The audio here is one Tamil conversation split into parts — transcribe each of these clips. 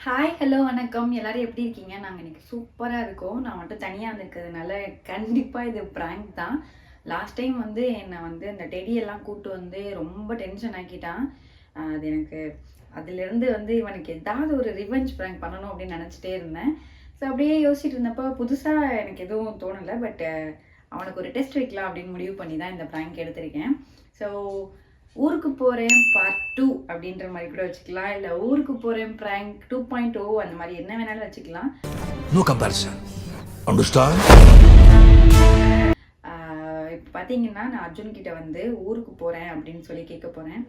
ஹாய், ஹலோ, வணக்கம். எல்லாரும் எப்படி இருக்கீங்க? நாங்க இன்னைக்கு சூப்பரா இருக்கோம். நான் மட்டும் தனியா வந்திருக்கிறதுனால கண்டிப்பா இது பிராங்க் தான். லாஸ்ட் டைம் வந்து என்ன வந்து அந்த டெடி எல்லாம் கூட்டு வந்து ரொம்ப டென்ஷன் ஆக்கிட்டான். அது எனக்கு அதிலிருந்து வந்து இவனுக்கு ஏதாவது ஒரு ரிவெஞ்ச் பிராங்க் பண்ணணும் அப்படின்னு நினைச்சிட்டே இருந்தேன். ஸோ அப்படியே யோசிச்சுட்டு இருந்தப்போ புதுசா எனக்கு எதுவும் தோணல. பட் அவனுக்கு ஒரு டெஸ்ட் வைக்கலாம் அப்படின்னு முடிவு பண்ணி தான் இந்த பிராங்க் எடுத்திருக்கேன். ஸோ ஊருக்கு போறேன் பார்ட் 2 அப்படின்ற மாதிரி கூட வச்சுக்கலாம். இல்ல ஊருக்கு போறேன் பிராங்க் 2.0 அந்த மாதிரி என்ன வேணாலும் வச்சுக்கலாம். No comparison. Understand? இப்போ பார்த்தீங்கன்னா நான் அர்ஜுன் கிட்ட வந்து ஊருக்கு போறேன் அப்படின்னு சொல்லி கேட்க போறேன்.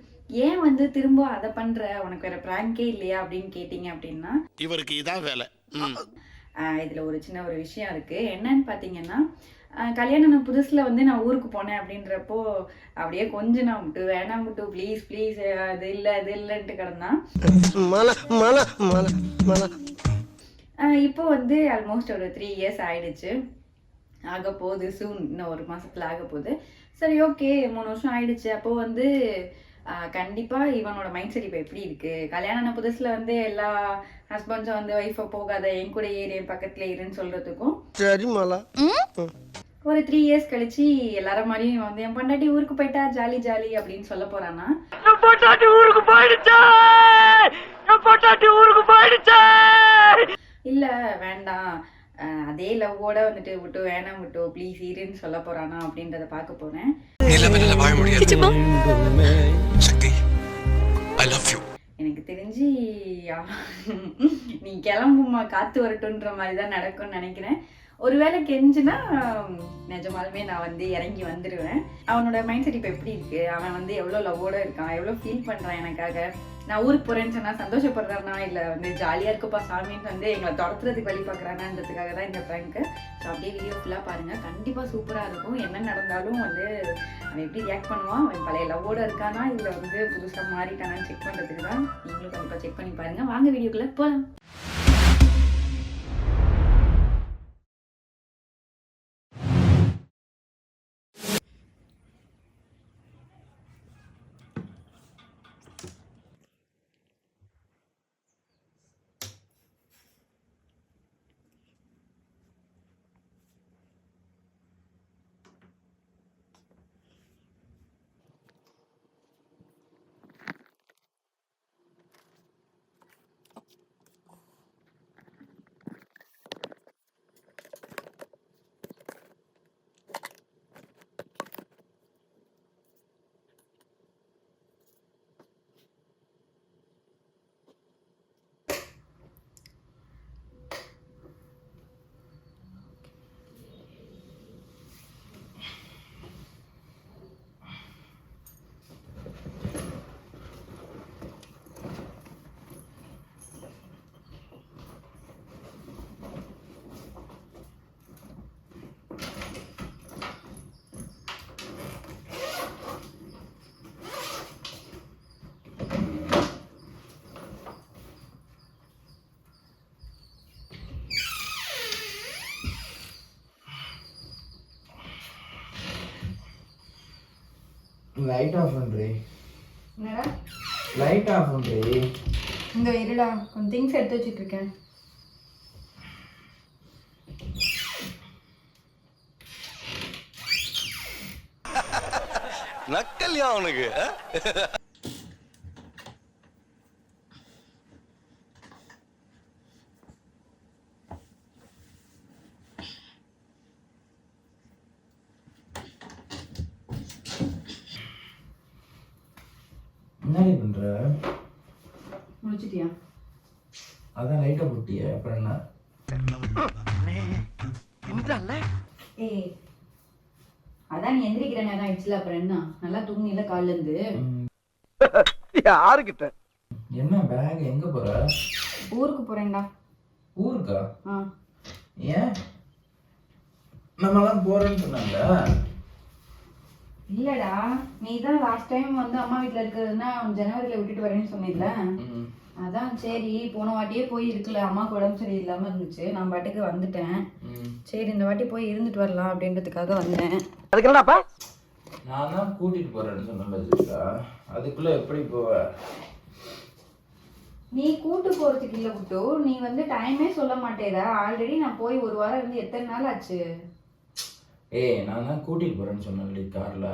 ஏன் வந்து திரும்ப அதை பண்ற, உனக்கு வேற பிராங்கே இல்லையா அப்படின்னு கேட்டீங்க அப்படின்னா இவருக்கு இதான் வேலை. இதுல ஒரு சின்ன ஒரு விஷயம் இருக்கு. என்னன்னு பார்த்தீங்கன்னா கல்யாணம் புதுசுல வந்து நான் ஊருக்கு போனேன் அப்படின்றப்போ அப்படியே கொஞ்சம் நான் விட்டு வேணாம் விட்டு ப்ளீஸ் ப்ளீஸ் அது இல்லை அது இல்லைன்ட்டு கிடந்தான். இப்போ வந்து ஆல்மோஸ்ட் ஒரு 3 இயர்ஸ் ஆயிடுச்சு. ஆக போகுது சூன், இன்னும் ஒரு மாசத்துல ஆக போகுது. சரி, ஓகே, 3 வருஷம் ஆயிடுச்சு. அப்போ வந்து கண்டிப்பா இவனோட மைண்ட் செட் இப்போ எப்படி இருக்கு, கல்யாணம் புதுசுல வந்து எல்லா ஹஸ்பண்ட்ஸும் வந்து ஒய்ஃபை போகாத என் கூட ஏறு என் பக்கத்துல ஏறுன்னு சொல்றதுக்கும் சரி மாலா. ஒரு 3 இயர்ஸ் கழிச்சு எல்லாரும் மாதிரியும் வந்து என் பொண்டாட்டி ஊருக்கு போயிட்டா ஜாலி ஜாலி அப்படின்னு சொல்ல போறானா. இல்ல வேண்டாம், அதே லவ்வோட வந்துட்டு விட்டு வேணாம் விட்டு ப்ளீஸ் இருன்னு சொல்ல போறானா அப்படின்றத பார்க்க போறேன். எனக்கு தெரிஞ்சு நீ கிளம்புமா காத்து வரட்டுன்ற மாதிரி தான் நடக்கும்னு நினைக்கிறேன். ஒருவேளை கெஞ்சுனா நிஜமாலுமே நான் வந்து இறங்கி வந்துடுவேன். அவனோட மைண்ட் செட் இப்போ எப்படி இருக்கு, அவன் வந்து எவ்வளோ லவ்வோட இருக்கான், எவ்வளோ ஃபீல் பண்ணுறான் எனக்காக. நான் ஊருக்கு போகிறேன்னு சொன்னால் சந்தோஷப்படுறானா இல்லை வந்து ஜாலியாக இருக்குப்பா சாமின்னு வந்து எங்களை துரத்துறதுக்கு வழி பார்க்குறானான்றதுக்காக தான் இந்த ப்ராங்க்கு. ஸோ அப்படியே வீடியோ ஃபுல்லாக பாருங்கள், கண்டிப்பாக சூப்பராக இருக்கும். என்ன நடந்தாலும் வந்து அவன் எப்படி ரியாக்ட் பண்ணுவான், அவன் பழைய லவ்வோட இருக்கானா இல்லை வந்து புதுசாக மாறிட்டானான்னு செக் பண்ணுறதுக்கு தான். நீங்களும் கண்டிப்பாக செக் பண்ணி பாருங்கள். வாங்க வீடியோக்குள்ளே போகலாம். லைட் ஆஃப் பண்றே. என்னடா லைட் ஆஃப் பண்றே. இந்த இருடா, கொஞ்சம் திங்ஸ் எடுத்து வச்சுட்டு இருக்கேன். நக்கல்யா அவனுக்கு. என்னடி பண்ற? முடிச்சிட்டியா? அதான் லைட்டா போட்டியா? அப்புறம் என்ன? ஏய், அதான் நீ எந்திரிக்கிற நேரம் ஆயிடுச்சுல, அப்புறம் என்ன? நல்லா தூங்கில கால்ல இருந்து. யாருக்கிட்ட? என்ன பேக் எங்க போற? ஊருக்கு போறேன்டா. ஊருக்கா? ஆ, ஏன்? நம்மலாம் போறேன்னு சொன்னாங்க. இல்லடா, நீ தான் லாஸ்ட் டைம் வந்து அம்மா வீட்ல இருக்கிறதுனா ஜனவரியில விட்டுட்டு வரேன்னு சொன்னீல்ல. அதான் சரி, போன வாட்டியே போய் இருக்கல, அம்மாவுக்கு உடம்பு சரியில்லாம இருந்துச்சு, நான் பாட்டுக்கு வந்துட்டேன். சரி, இந்த வாட்டி போய் இருந்துட்டு வரலாம் அப்படின்றதுக்காக வந்தேன். அதுக்கு என்னடாப்பா? நான் தான் கூட்டிட்டு போறேன்னு சொன்னேன். அதுக்குள்ள எப்படி போவ? நீ கூட்டு போறதுக்கு இல்ல புட்டு, நீ வந்து டைமே சொல்ல மாட்டேதா? ஆல்ரெடி நான் போய் ஒரு வாரம் இருந்து எத்தனை நாள் ஆச்சு? ஏய் நான் தான் கூட்டிட்டு போறேன்னு சொன்னேன்டி கார்ல.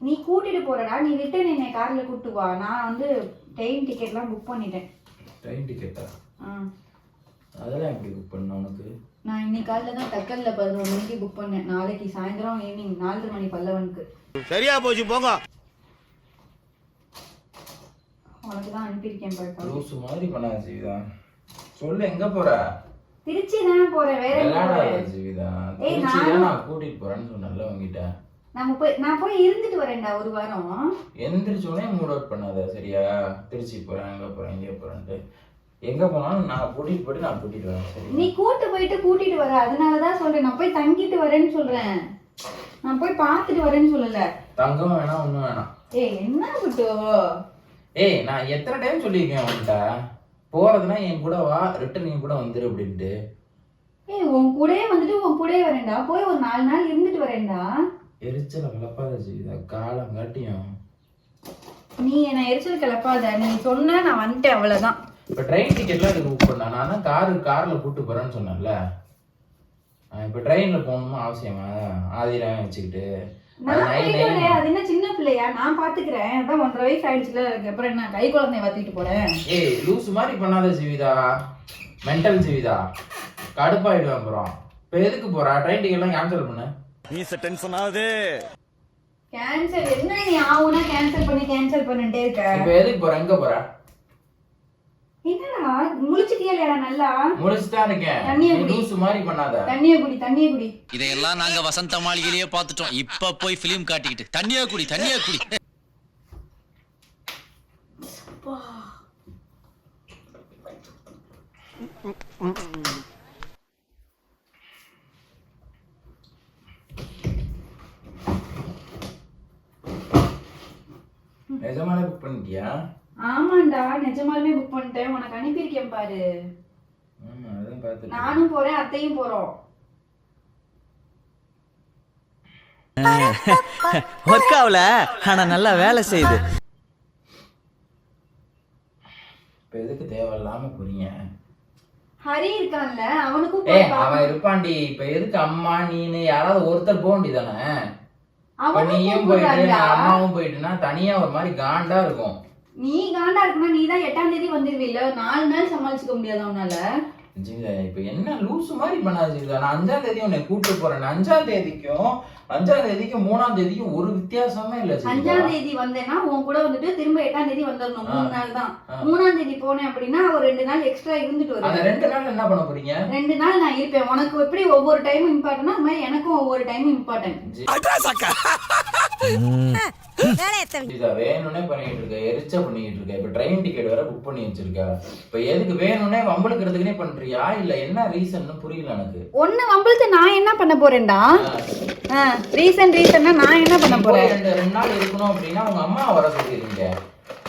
நீ கூட்டிட்டு போறடா, நீ ரிட்டர்ன் என்னை கார்ல கூட்டு வா. நான் வந்து ட்ரெயின் டிக்கெட்லாம் புக் பண்ணிட்டேன். ட்ரெயின் டிக்கெட்டா? ஆ, அதெல்லாம் எப்படி புக் பண்ண உனக்கு? நான் இன்னைக்கு காலைல தான் தக்கல்ல 11 மணிக்கு புக் பண்ணேன். நாளைக்கு சாயந்தரம் ஈவினிங் 4:30 மணி பல்லவனுக்கு. சரியா போச்சு போங்க. உனக்கு தான் அனுப்பியிருக்கேன் பாருப்பா. லூசு மாதிரி பண்ணாத ஜீவிதா. சொல்லு எங்க போற? திருச்சி தான் போறேன், வேற எங்க விளையாடாத போறேன்? ஜீவிதா. ஏய், திருச்சி நானும் தான் நான் கூட்டிட்டு போறேன்னு சொன்னேன்ல உங்ககிட்ட. நான் போய் இருந்துட்டு வரேன்டா ஒரு வாரம். எந்திரிச்ச உடனே மூட் அவுட் பண்ணாத சரியா? திருச்சி போறேன், அங்க போறேன், இங்கே போறேன்ட்டு எங்க போனாலும் நான் கூட்டிட்டு போயிட்டு நான் கூட்டிட்டு வரேன் சரி? நீ கூட்டிட்டு வர, அதனாலதான் சொல்றேன். நான் போய் தங்கிட்டு வரேன்னு சொல்றேன். நான் போய் பார்த்துட்டு வரேன்னு சொல்லல. தங்கம் வேணாம் ஒண்ணும் வேணாம். ஏய் என்ன புட்டு? ஏய் நான் எத்தனை டைம் சொல்லியிருக்கேன் உன்கிட்ட போறதுன்னா என் கூட வா, ரிட்டன் என் கூட வந்துரு அப்படின்ட்டு. ஏய் உன் கூடயே வந்துட்டு உன் கூடயே வரேன்டா. போய் ஒரு 4 நாள் இருந்துட்டு வரேன்டா. எரிச்சலை வளர்ப்பாத ஜீவிதா, காலம் காட்டியும். நீ என்ன எரிச்சல் கிளப்பாத. நீ சொன்ன நான் வந்துட்டேன், அவ்வளவுதான். இப்போ ட்ரெயின் டிக்கெட்லாம் எனக்கு புக் பண்ணா, நான் தான் காரில் கூப்பிட்டு போறேன்னு சொன்னேன்ல. இப்போ ட்ரெயினில் போகணுமா அவசியமா? ஆதிரம் வச்சுக்கிட்டு நான் போயிட்டு வரேன். அது என்ன சின்ன பிள்ளையா? நான் பாத்துக்கிறேன். அதான் 1.5 வயசு ஆயிடுச்சுல. அப்புறம் என்ன கை குழந்தைய வத்திட்டு போறேன்? ஏய் லூசு மாதிரி பண்ணாத ஜீவிதா, மென்டல் ஜீவிதா, கடுப்பாயிடுவேன் அப்புறம். இப்போ எதுக்கு போறா? ட்ரெயின் டிக்கெட்லாம் கேன்சல் பண்ணு. நீ டென்ஷன் ஆகுது. கேன்சல் என்ன? நீ ஆவுனா கேன்சல் பண்ணிட்டே இருக்க. இப்போ எதுக்கு போற? எங்க போற? என்னடா முழிச்சிட்டியா நல்லா? முடிச்சுதான் இருக்கேன். தண்ணிய நீ குடி. லூசு மாதிரி பண்ணாத. தண்ணிய குடி. இதையெல்லாம் நாங்க வசந்த மாளிகையிலேயே பார்த்துட்டோம். இப்ப போய் பிலிம் காட்டிக்கிட்டு தண்ணியா குடி. நிஜமாலே புக் பண்ணிட்டியா? ஆமாண்டா, நிஜமாலுமே புக் பண்ணிட்டேன். உனக்கு அனுப்பியிருக்கேன் பாரு. அதான் பார்த்துட்டு. நானும் போறேன், அத்தையும் போறோம். ஒர்க் ஆகல, ஆனா நல்லா வேலை செய்யுது. இப்ப எதுக்கு தேவையில்லாம புரியுங்க? ஹரி இருக்கான்ல, அவனுக்கும் ஏய் போய் அவன் இருப்பான்டி. இப்ப எதுக்கு அம்மா நீனு யாராவது ஒருத்தர் போக வேண்டியதானே? அவனும் நீயும் போயிட்டு கூப்பிடுறான்டா. நான் அம்மாவும் போயிட்டுனா தனியா ஒரு மாதிரி காண்டா இருக்கும். நீ காண்டா இருக்குன்னா நீ தான் 8ஆம் தேதி வந்துருவீல்ல. 4 நாள் சமாளிச்சுக்க முடியாது அவனால. ஜீவிதா இப்ப என்ன லூசு மாதிரி பண்ணாது ஜீவிதா. நான் 5ஆம் தேதி உன்னை கூட்டு போறேன். 5ஆம் தேதிக்கும் 3ஆம் தேதிக்கும் ஒரு வித்தியாசமே இல்ல ஜீவிதா. 5ஆம் தேதி வந்தேன்னா உன் கூட வந்துட்டு திரும்ப 8ஆம் தேதி வந்துடணும். 3 நாள் தான். 3ஆம் தேதி போனேன் அப்படின்னா ஒரு 2 நாள் எக்ஸ்ட்ரா இருந்துட்டு அந்த வருவேன். 2 நாள் என்ன பண்ண போறீங்க? 2 நாள் நான் இருப்பேன். உனக்கு எப்படி ஒவ்வொரு டைமும் இம்பார்ட்டன்ட், அது மாதிரி எனக்கும் ஒவ்வொரு டைமும் இம்பார்ட்டன்ட். ஜீவிதா வேணும்னே பண்ணிட்டு இருக்க, எரிச்சா பண்ணிட்டு இருக்க. இப்ப ட்ரெயின் டிக்கெட் வேற புக் பண்ணி வச்சிருக்க. இப்ப எதுக்கு வேணும்னே வம்பளுக்கிறதுக்குனே பண்றியா இல்ல என்ன ரீசன்னு புரியல எனக்கு. ஒண்ணு வம்பளுக்கு நான் என்ன பண்ண போறேன்டா? ரீசன்னா நான் என்ன பண்ண போறேன்? 2 நாள் இருக்கணும் அப்படின்னா உங்க அம்மா வர சொல்லிருக்கீங்க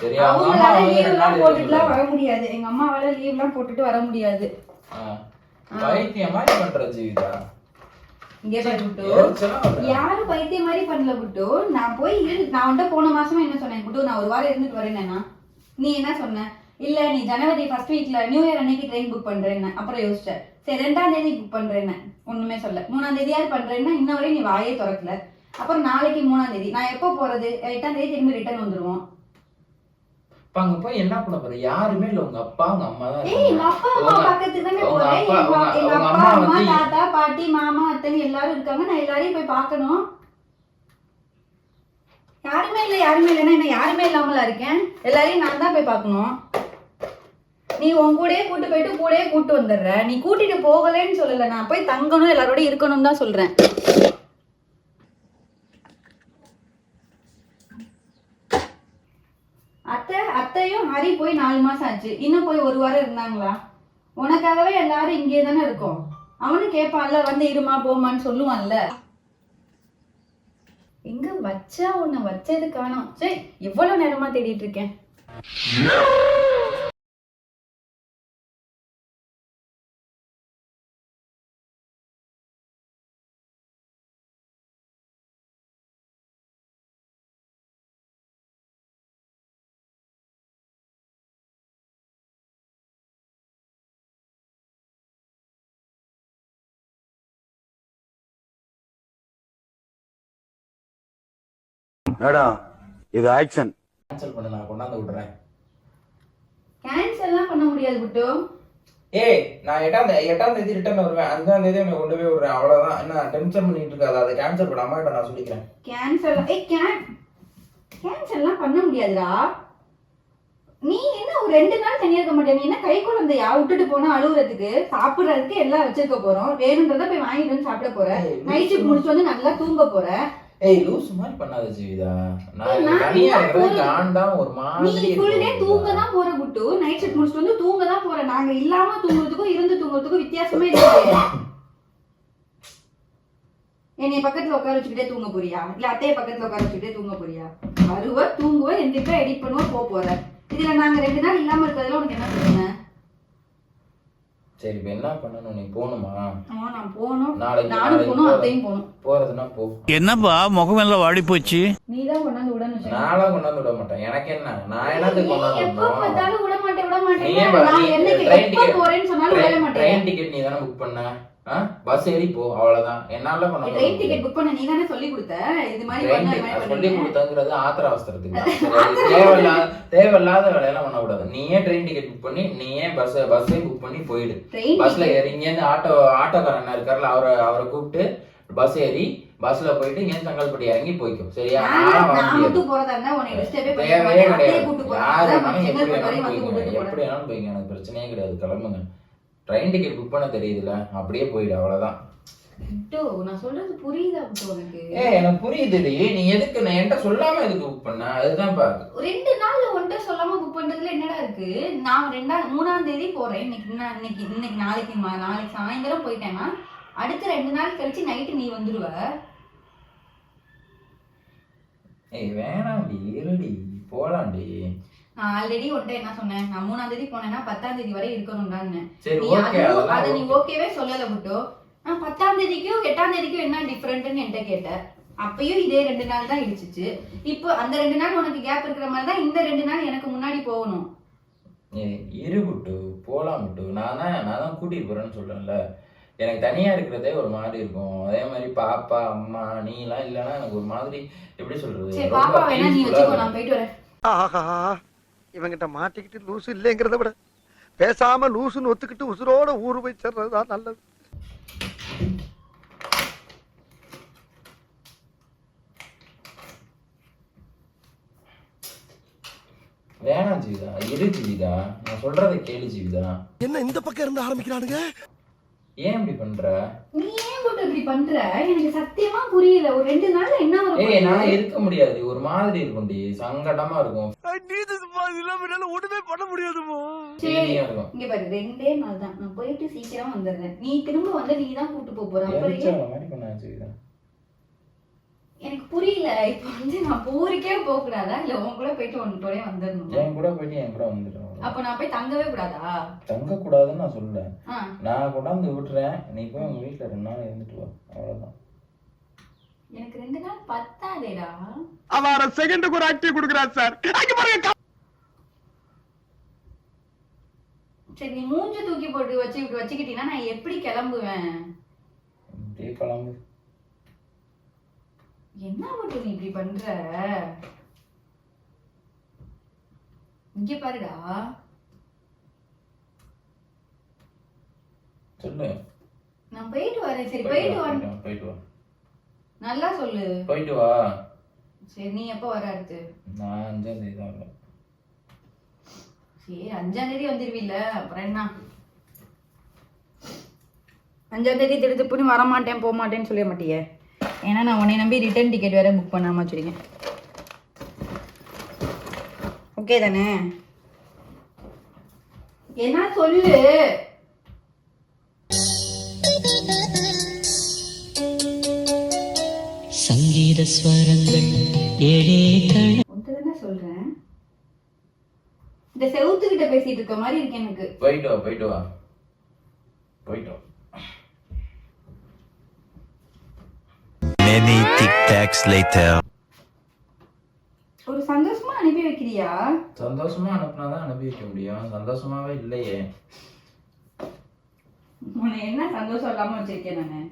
சரியா? உங்க அம்மா அவங்களால வந்து 2 லீவ்லாம் நாள் போட்டுட்டுலாம் வர முடியாது. எங்க அம்மாவால லீவ்லாம் போட்டுட்டு வர முடியாது. பைத்தியம் மாதிரி பண்ற ஜீவிதா. இங்கே பாரு புட்டு, எரிச்சலா வருது. யாரும் பைத்தியம் மாதிரி பண்ணல புட்டு. நான் போய் நான் வந்துட்டு போன மாசமா என்ன சொன்னேன் புட்டு, நான் ஒரு வாரம் இருந்துட்டு வரேன்னா நீ என்ன சொன்ன? இல்ல நீ ஜனவரி ஃபர்ஸ்ட் வீக்ல நியூ இயர் அன்னைக்கு ட்ரெயின் புக் பண்றேன்னு. அப்புறம் யோசிச்சேன், சரி 2ஆம் தேதி புக் பண்றேன்னு. ஒண்ணுமே சொல்ல. 3ஆம் தேதியாவது பண்றேன்னா இன்ன வரையும் நீ வாயே திறக்கல. அப்புறம் நாளைக்கு 3ஆம் தேதி நான் எப்போ போறது? 8ஆம் தேதி திரும்பி ரிட்டர்ன் வந்துருவோம். இப்ப அங்க போய் என்ன பண்ண போற? யாருமே இல்ல, உங்க அப்பா உங்க அம்மா தான் ஏய், எங்க அப்பா அம்மா பக்கத்துக்கு தானே போறேன். எங்க அப்பா அம்மா தாத்தா பாட்டி மாமா அத்தனை எல்லாரும் இருக்காங்க. நான் எல்லாரையும் போய் பார்க்கணும். யாருமே இல்லைன்னா என்ன யாருமே இல்லாமலா இருக்கேன்? எல்லாரையும் நான் தான் போய் பார்க்கணும். நீ உன் கூடயே கூட்டு வந்துடுற. நீ கூட்டிட்டு போகலன்னு சொல்லல, நான் போய் தங்கணும், எல்லாரோட இருக்கணும் தான் சொல்றேன். அத்தையும் ஹரி போய் 4 மாசம் ஆச்சு. இன்னும் போய் 1 வாரம் இருந்தாங்களா? உனக்காகவே எல்லாரும் இங்கே தானே இருக்கோம். அவனும் கேட்பான்ல, வந்து இருமா போமான்னு சொல்லுவான்ல. எங்க வச்சா உன்னை வச்சது காணோம். சரி, இவ்வளவு நேரமா தேடிட்டு இருக்கேன். மேடம் இது ஆக்ஷன். கேன்சல் பண்ணு, நான் கொண்டாந்து விடுறேன். கேன்சல்லாம் பண்ண முடியாது புட்டு. ஏய், நான் 8ஆம் தேதி ரிட்டர்ன் வருவேன். 5ஆம் தேதி உன்னை கொண்டு போய் விடுறேன். அவ்வளவுதான். என்ன டென்ஷன் பண்ணிட்டு இருக்காது. அதை கேன்சல் பண்ண அம்மாட்ட நான் சொல்லிக்கிறேன். கேன்சல்லாம் பண்ண முடியாதுடா. நீ என்ன ஒரு 2 நாள் தனியா இருக்க மாட்டே? நீ என்ன கை குழந்தையா? விட்டுட்டு போனா அழுகுறதுக்கு சாப்பிடுறதுக்கு எல்லாம் வச்சிருக்க போறோம். வேணுன்றத போய் வாங்கிட்டு வந்து சாப்பிட போற. நைட் ஷிஃப்ட் முடிச்சு வந்து நல்லா தூங்க போற. ஏய், லூஸ் மாதிரி பண்ணாத ஜீவிதா. நான் தனியா இருக்கிறது காண்டா ஒரு மாதிரி. நீ ஃபுல் டே தூங்க தான் போற புட்டு. நைட் ஷிஃப்ட் முடிச்சு வந்து தூங்க தான் போற. நாங்க இல்லாம தூங்குறதுக்கும் இருந்து தூங்குறதுக்கும் வித்தியாசமே இல்ல. என்னை பக்கத்துல உட்கார வச்சுக்கிட்டே தூங்க போறியா? இல்ல அத்தைய பக்கத்துல உட்கார வச்சுக்கிட்டே தூங்க போறியா? வருவ, தூங்குவ, எந்திரிப்ப, எடிட் பண்ணுவ, போற. இதுல நாங்க 2 நாள் இல்லாம இருக்கிறதுல உனக்கு என்ன பிரச்சனை? சரி, இப்ப என்ன பண்ணணும்? நீ போணுமா? நான் போகணும். நாளைக்கு நானும் போகணும், அத்தையும் போகணும். போறதுன்னா போ. என்னப்பா முகம் எல்லாம் வாடி போச்சு? நீதான் கொண்டாந்து விடணும். நானும் கொண்டாந்து விட மாட்டேன். எனக்கு என்ன, நான் என்னத்துக்கு கொண்டாந்து எப்ப பார்த்தாலும் விட மாட்டேன் போறேன்னு சொன்னாலும் விட மாட்டேன். ட்ரெயின் டிக்கெட் நீ தானே புக் பண்ண? பஸ் ஏறி போ, அவ்வளவுதான். என்னால பண்ண ட்ரெயின் டிக்கெட் புக் பண்ண நீ தானே சொல்லி கொடுத்த. இது மாதிரி சொல்லி கொடுத்தங்கிறது ஆத்திர அவசரத்துக்கு. தேவையில்லாத வேலையெல்லாம் பண்ணக்கூடாது. நீயே ட்ரெயின் டிக்கெட் புக் பண்ணி நீயே பஸ்ஸே புக் பண்ணி போயிடு. பஸ்ல ஏறி இங்கேருந்து ஆட்டோக்காரன் இருக்காருல, அவரை கூப்பிட்டு பஸ் ஏறி பஸ்ல போயிட்டு இங்க செங்கல்பட்டு இறங்கி போய்க்கும். சரியா? தேவையே கிடையாது. எப்படி வேணாலும் போய்ங்க, எனக்கு பிரச்சனையே கிடையாது. கிளம்புங்க. ட்ரெயின் டிக்கெட் புக் பண்ண தெரியுதுல, அப்படியே போயிடு, அவ்வளவுதான். நான் சொல்றது புரியுதா உனக்கு? எனக்கு புரியுதுடி. நீ எதுக்கு என்கிட்ட சொல்லாம எதுக்கு புக் பண்ண? அதுதான் பாரு. 2 நாள்ல ஒன்றை சொல்லாம புக் பண்றதுல என்னடா இருக்கு? நான் 3ஆம் தேதி போறேன். இன்னைக்கு நாளைக்கு சாயந்தரம் போயிட்டேன்னா அடுத்த 2 நாள் கழிச்சு நைட்டு நீ வந்துடுவ. ஏய் வேணாம்டி, இருடி, போலாம்டி. நான் ஆல்ரெடி ஒன்றை என்ன சொன்னேன்? நான் 3ஆம் தேதி போனேன்னா 10ஆம் தேதி வரை இருக்கணும்டான்னு. சரி, ஓகே. அதை நீ ஓகேவே சொல்லல புட்டு. நான் 10ஆம் தேதிக்கும் 8ஆம் தேதிக்கும் என்ன டிஃபரெண்ட்னு என்கிட்ட கேட்டேன். அப்பயும் இதே 2 நாள் தான் இடிச்சிச்சு. இப்போ அந்த 2 நாள் உனக்கு கேப் இருக்கிற மாதிரி தான் இந்த 2 நாள் எனக்கு முன்னாடி போகணும். இரு புட்டு, போலாம் புட்டு. நான் தான் கூட்டிட்டு போறேன்னு சொல்றேன்ல. எனக்கு தனியா இருக்கிறதே ஒரு மாதிரி இருக்கும். அதே மாதிரி பாப்பா அம்மா நீ எல்லாம் இல்லைன்னா எனக்கு ஒரு மாதிரி, எப்படி சொல்றது? சரி, பாப்பா வேணா நீ வச்சுக்கோ, நான் போயிட்டு வரேன். ஆஹா, இவங்கிட்ட மாட்டிக்கிட்டு லூசு இல்லைங்கிறத விட பேசாம லூசுன்னு ஒத்துக்கிட்டு உசுரோட ஊரு போய் சேர்றதுதான் நல்லது. வேணாம் ஜீவிதா, இரு ஜீவிதா, நான் சொல்றதை கேளு ஜீவிதா. என்ன இந்த பக்கம் இருந்து ஆரம்பிக்கிறானுங்க? ஏன் இப்படி பண்ற? நீ ஏன் போட்டு இப்படி பண்ற? எனக்கு சத்தியமா புரியல. ஒரு 2 நாள்ல என்ன வரும்? நான் இருக்க முடியாது. ஒரு மாதிரி இருக்கும்டி, சங்கடமா இருக்கும். ஒண்ணுமே பண்ண முடியாதுமோ. சரி, இங்க பாரு, 2 நாள் தான். நான் போயிட்டு சீக்கிரம் வந்துடுறேன். நீ திரும்ப வந்து நீ தான் கூட்டு போற. எனக்கு புரியல. இப்ப வந்து நான் போறக்கே போக கூடாதா? இல்ல உன் கூட போயிட்டு உன்னோட வந்துடணும்? என் கூட போயிட்டு என் கூட வந்துடும். அப்ப நான் போய் தங்கவே கூடாதா? தங்க கூடாதுன்னு நான் சொல்ல. நான் கொண்டாந்து விட்டுறேன். நீ போய் உங்க வீட்டுல 2 நாள் இருந்துட்டு வா, அவ்வளவுதான். எனக்கு 2 நாள் பத்தாதேடா. அவர செகண்டுக்கு ஒரு ஆக்டிவ் கொடுக்குறார் சார். சரி, நீ மூஞ்ச தூக்கி போட்டு வச்சுக்கிட்டீங்கன்னா நான் எப்படி கிளம்புவேன்? கிளம்பு. என்ன மட்டும் நீ இப்படி பண்ற? இங்க பாருடா. சொல்லு. நான் போயிட்டு வரேன். சரி, போயிட்டு வா. நல்லா சொல்லு. போயிட்டு வா. சரி, நீ எப்ப வர அடுத்து? நான் 5ஆம் தேதி தான் வரேன். சரி, 5ஆம் தேதி வந்துருவீல்ல, அப்புறம் என்ன? 5ஆம் தேதி திருப்பி வர மாட்டேன் போக மாட்டேன்னு சொல்ல மாட்டியே? ஏன்னா நான் உன்னை நம்பி ரிட்டர்ன் டிக்கெட் வேற புக் பண்ணாம வச்சிருக்கேன். ஓகே தானே? என்ன சொல்லு. சங்கீத ஸ்வரங்கள் ஒன்றுதானே சொல்றேன். இந்த செவுத்துக்கிட்ட பேசிட்டு இருக்க மாதிரி இருக்கு எனக்கு. போயிட்டு வா, போயிட்டு வா, போயிட்டு வா. Many tic tacs later. ஒரு சந்தோஷமா அனுப்பி வைக்கிறியா? சந்தோஷமா அனுப்புனாதான் அனுப்பி வைக்க முடியும். சந்தோஷமாவே இல்லையே. உன்னை என்ன சந்தோஷம் இல்லாம வச்சிருக்கேன் நானு?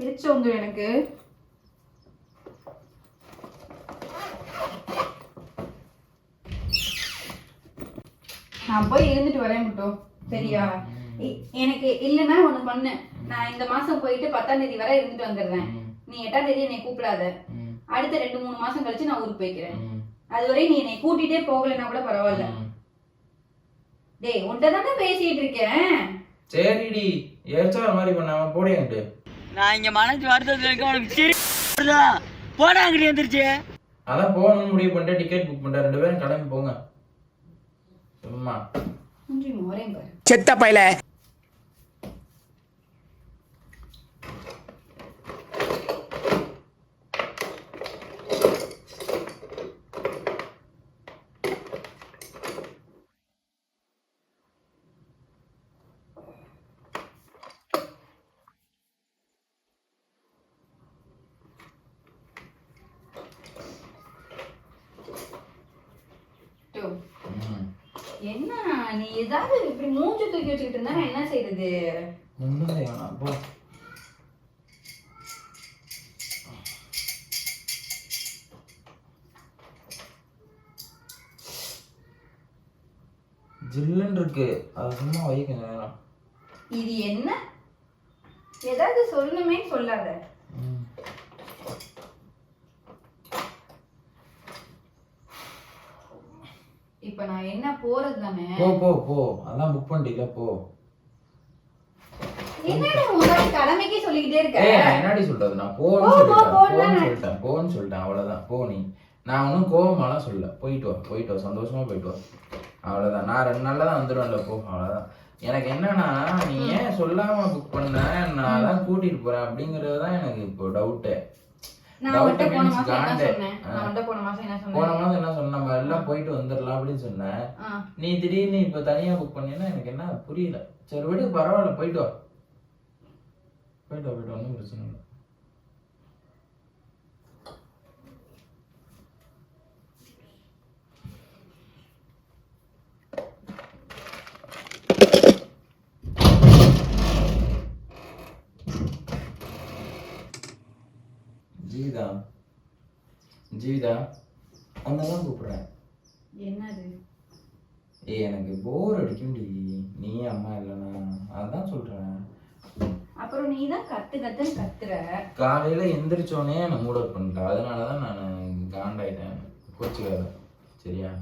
எரிச்சு வந்து எனக்கு நான் போய் இருந்துட்டு வரேன் மட்டும் சரியா? எனக்கு இல்லைன்னா ஒண்ணு பண்ணு, நான் இந்த மாசம் போயிட்டு 10ஆம் தேதி வரை இருந்துட்டு வந்துடுறேன். நீ 8ஆம் தேதி என்னை கூப்பிடாத. அடுத்த 2-3 மாசம் கழிச்சு நான் ஊருக்கு போய்க்கிறேன். அதுவரை நீ என்னை கூட்டிட்டே போகலைன்னா கூட பரவாயில்ல. டேய் உன்கிட்ட தானே பேசிட்டு இருக்கேன். சரிடி, எரிச்சா மாதிரி பண்ணாம போடியான்ட்டு. நான் இங்க மனசு வருத்தத்துல இருக்க உனக்கு சரி போடா அங்கிட்டு வந்துருச்சு. அதான் போகணும்னு முடிவு பண்ணிட்டு டிக்கெட் புக் பண்ணிட்டேன். 2 பேரும் கிளம்பி போங்க. சும்மா மோரேன் பாரு செத்த பையல. என்ன நீ ஏதாவது இப்படி மூஞ்சி தூக்கி வச்சுக்கிட்டு இருந்தா நான் என்ன செய்யறது? போ. ஜில்லுன்னு இருக்கு, அது சும்மா வைக்க நேரம். இது என்ன? ஏதாவது சொல்லணுமே சொல்லாத. இப்ப நான் என்ன போறது தானே? போ போ போ, அதான் புக் பண்ணிட்டீல போ. என்னடா முதல்ல கடமைக்கே சொல்லிக்கிட்டே இருக்க? நான் என்னடி சொல்றது, நான் போன்னு சொல்லிட்டேன் அவ்வளவுதான். போ நீ. நான் ஒன்றும் கோவமாலாம் சொல்லல. போயிட்டு வா சந்தோஷமா போயிட்டு வா, அவ்வளவுதான். நான் 2 நாள்ல தான் வந்துடுவேன்ல, போ அவ்வளவுதான். எனக்கு என்னன்னா, நீ ஏன் சொல்லாம புக் பண்ண, நான் தான் கூட்டிட்டு போறேன் அப்படிங்கறது தான் எனக்கு இப்போ டவுட்டு. போன மாசம் என்ன சொன்ன, நம்ம எல்லாம் போயிட்டு வந்துடலாம் அப்படின்னு சொன்னேன். நீ திடீர்னு இப்ப தனியா புக் பண்ணீங்கன்னா எனக்கு என்ன புரியல. சரி விடு, பரவாயில்ல, போயிட்டு வா ஒன்றும் பிரச்சனை இல்லை. ஜீவிதா அண்ணதான் கூப்பிடுறேன். என்னது? எனக்கு போர் அடிக்கும்டி, நீ அம்மா இல்லைன்னா, அதான் சொல்றேன். அப்புறம் நீ தான் கத்துன்னு கத்துற. காலையில எந்திரிச்சோடனே நான் மூட் அவுட் பண்ணிட்டேன், அதனாலதான் நான் காண்டாயிட்டேன். கோச்சுக்காத சரியா?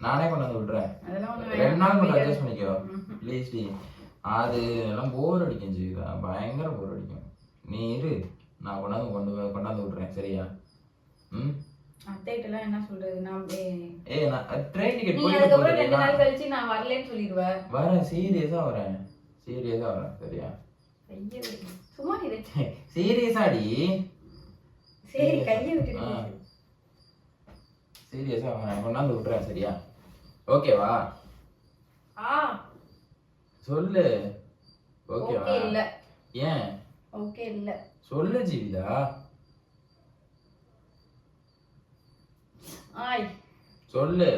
நானே கொண்டாந்து விடுறேன். 2 நாள் மட்டும் அட்ஜஸ்ட் பண்ணிக்கோ ப்ளீஸ் டி. அது எல்லாம் போர் அடிக்கும் ஜீவிதா, பயங்கர போர் அடிக்கும். நீ இரு, நான் கொண்டாந்து விடுறேன் சரியா? அத்தைட்டலாம் என்ன சொல்றது? நான் ட்ரெயின் டிக்கெட் நீ அதுக்கப்புறம் 2 நாள் கழிச்சு நான் வரலன்னு சொல்லிடுவேன். வரேன், சீரியஸா வரேன் சரியா? சும்மா இரு. சீரியஸாடி? சரி கையை விட்டுட்டு சீரியஸா வரேன், கொண்டாந்து விடுறேன் சரியா? ஓகேவா? சொல்லு. ஓகேவா? இல்ல. ஏன் ஓகே இல்ல? சொல்லு ஜீவிதா. சொல்லு.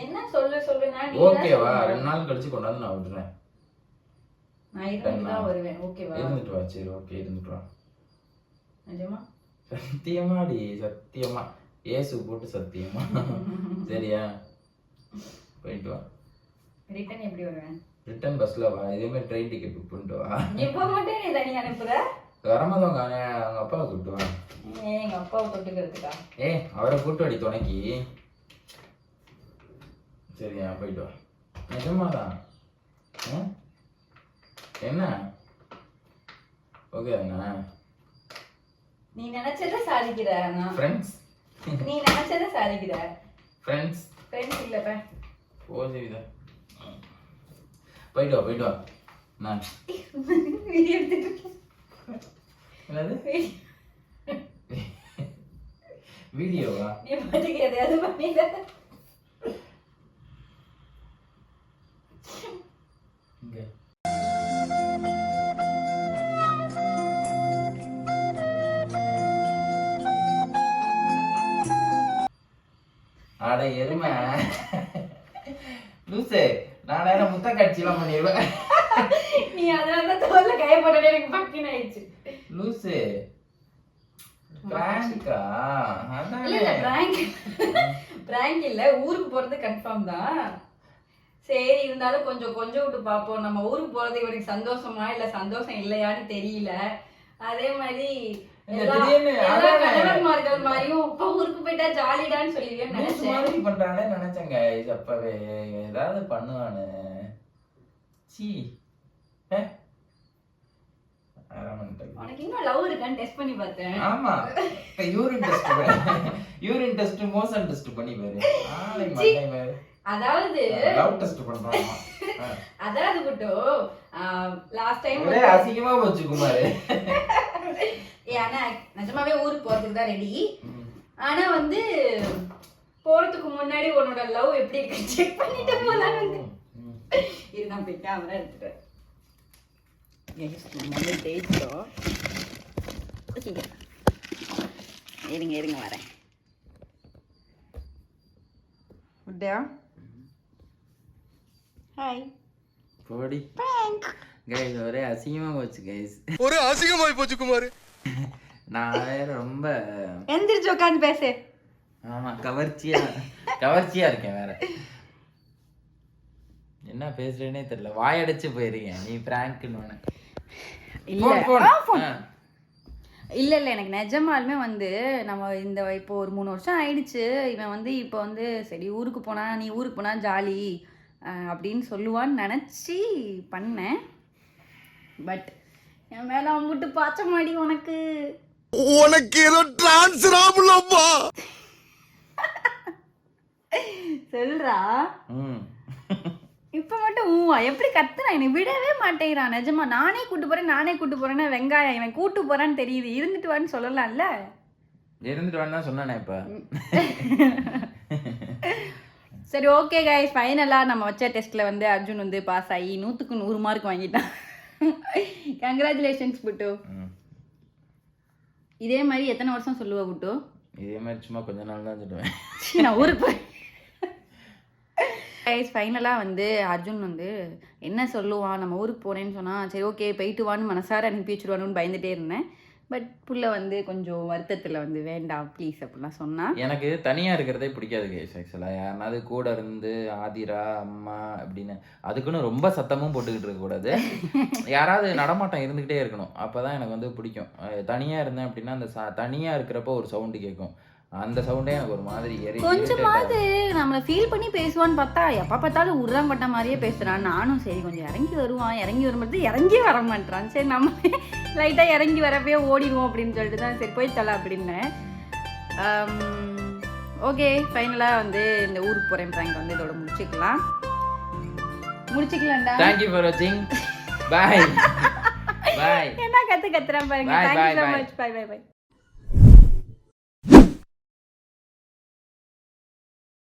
என்ன சொல்லுனா? ஓகேவா? 2 நாள் கழிச்சு கொண்டாந்து நான் விடுறேன். நான் இருந்துட்டு தான் வருவேன். ஓகேவா? இருந்துட்டு வா. சரி ஓகே, இருந்துட்டு வா. நிஜமா? சத்தியமாடி, சத்தியமா ஏசு போட்டு சத்தியமா சரியா? போயிட்டு வா. ரிட்டர்ன் எப்படி வருவேன்? ரிட்டர்ன் பஸ்ல வா. இதே மாதிரி ட்ரெயின் டிக்கெட் புக் பண்ணிட்டு வா. எப்போ மட்டும் நீ தனியா அனுப்புற? வரமாதவங்க அவங்க அப்பாவை கூப்பிட்டு வா. எங்க அப்பாவை தொட்டுக்கிறதுக்கா? அவரை கூட்டு அடி துணைக்கி சரியா? போயிட்டு வா. நிஜமாதான். என்ன ஓகே தானே? நீ நினைச்சத சாதிக்கிற. ஃப்ரெண்ட்ஸ், நீ நினைச்சத சாதிக்கிற. ஃப்ரெண்ட்ஸ் இல்லப்பா. ஓ ஜீவிதா, போயிட்டு வா. நான் வீடியோ எடுத்துட்டு இருக்கேன். என்னது வீடியோவா? நீ பாட்டுக்கு எதையாவது பண்ணிட. அட எருமை லூசு, நான் முத்த காட்சியெல்லாம் பண்ணிடுவேன். நீ அதனால தான் தோல்ல கைய போட்டே எனக்கு பக்கின் ஆயிடுச்சு. லூசு பிராங்கா இல்ல இல்ல பிராங்க் இல்ல, ஊருக்கு போறது கன்ஃபார்ம் தான். சரி இருந்தாலும் கொஞ்சம் விட்டு பார்ப்போம். நம்ம ஊருக்கு போறது இவனுக்கு சந்தோஷமா இல்ல சந்தோஷம் இல்லையான்னு தெரியல. அதே மாதிரி எல்லா கணவன்மார்கள் மாதிரியும் இப்ப ஊருக்கு போயிட்டா ஜாலிடான்னு சொல்லிடுவேன்னு நினைச்சேன். பண்றானே நினைச்சேங்க. அப்பவே ஏதாவது பண்ணுவானு. சீ உனக்கு இன்னும் லவ் இருக்கான்னு டெஸ்ட் பண்ணி பார்த்தேன். ஆமா யூரின் டெஸ்ட் மோஷன் டெஸ்ட் பண்ணி பாரு. அதாவது லவ் டெஸ்ட் பண்றாங்க. அதாவது குட்டு லாஸ்ட் டைம் ஒரே அசிங்கமா போச்சு குமார். ஆனா நிஜமாவே ஊருக்கு போறதுக்கு தான் ரெடி. ஆனா வந்து போறதுக்கு முன்னாடி உன்னோட லவ் எப்படி இருக்கு செக் பண்ணிட்டு போலாம் வந்து. இதுதான் போய் கேமரா எடுத்துட்டேன். இருங்க வரேன். ஹாய் போடி கைஸ். ஒரே அசிங்கமா போச்சு கைஸ். ஒரு அசிங்கமாய் போச்சு குமார். நான் வேற ரொம்ப எந்திரிச்சு உட்காந்து பேசு. ஆமா கவர்ச்சியா இருக்கேன். வேற என்ன பேசுறேனே தெரியல. வாயடைச்சு போயிருக்கேன். நீ பிராங்க்னு இல்ல எனக்கு நிஜமாலுமே வந்து நம்ம இந்த இப்போ ஒரு 3 வருஷம் ஆயிடுச்சு. இவன் வந்து இப்போ வந்து சரி ஊருக்கு போனா நீ ஊருக்கு போனா ஜாலி அப்படின்னு சொல்லுவான்னு நினச்சி பண்ணேன். பட் என் மேலே அம்பிட்டு பாச்ச மாடி உனக்கு ஏதோ டிரான்ஸ்ஃபர் ஆகலப்பா சொல்றா. இப்போ மட்டும் எப்படி கத்துனா என்னை விடவே மாட்டேங்கிறான். நிஜமா நானே கூட்டு போறேன்னா வெங்காயம் இவன் கூட்டு போறான்னு தெரியுது. இருந்துட்டு வான்னு சொல்லலாம்ல. இருந்துட்டு வான்னு தான் சொன்னானே இப்ப. சரி ஓகே கைஸ், ஃபைனலாக நம்ம வச்ச டெஸ்ட்டில் வந்து அர்ஜுன் வந்து பாஸ் ஆகி 100க்கு 100 மார்க் வாங்கிட்டான். கங்க்ராச்சுலேஷன்ஸ் புட்டு. இதே மாதிரி எத்தனை வருஷம் சொல்லுவ புட்டு? இதே மாதிரி சும்மா கொஞ்ச நாள் தான் சொல்லுவேன். நான் ஊருக்கு போய் கைஸ் ஃபைனலாக வந்து அர்ஜுன் வந்து என்ன சொல்லுவான், நம்ம ஊருக்கு போகிறேன்னு சொன்னால் சரி ஓகே போயிட்டு வான்னு மனசார அனுப்பி வச்சுருவானுன்னு பயந்துகிட்டே இருந்தேன். பட் புள்ள வந்து கொஞ்சம் வருத்தத்தில் வந்து வேண்டாம் ப்ளீஸ் அப்படிலாம் சொன்னால். எனக்கு தனியாக இருக்கிறதே பிடிக்காது கைஸ். ஆக்சுவலாக யாருனாவது கூட இருந்து ஆதிரா அம்மா அப்படின்னு அதுக்குன்னு ரொம்ப சத்தமும் போட்டுக்கிட்டு இருக்கக்கூடாது. யாராவது நடமாட்டம் இருந்துக்கிட்டே இருக்கணும். அப்போ தான் எனக்கு வந்து பிடிக்கும். தனியாக இருந்தேன் அப்படின்னா அந்த தனியாக இருக்கிறப்போ ஒரு சவுண்டு கேட்கும். அந்த சவுண்டே எனக்கு ஒரு மாதிரி கொஞ்சமாவது நம்மளை ஃபீல் பண்ணி பேசுவான்னு பார்த்தா எப்போ பார்த்தாலும் உருளாம் பட்ட மாதிரியே பேசுகிறான். நானும் சரி கொஞ்சம் இறங்கி வரும்போது இறங்கி வர மாட்டான். சரி நம்ம லைட்டாக இறங்கி வரப்பே ஓடிடுவோம் அப்படின்னு சொல்லிட்டு தான் சரி போய் தரலாம் அப்படின்னேன். ஓகே ஃபைனலாக வந்து இந்த ஊருக்கு போகிறேன் ப்ராங்க் வந்து இதோட முடிச்சுக்கலாம்டா. தேங்க்யூ ஃபார் வாட்சிங். பாய். என்ன கத்துறேன் பாருங்க. Thank you so much. பை.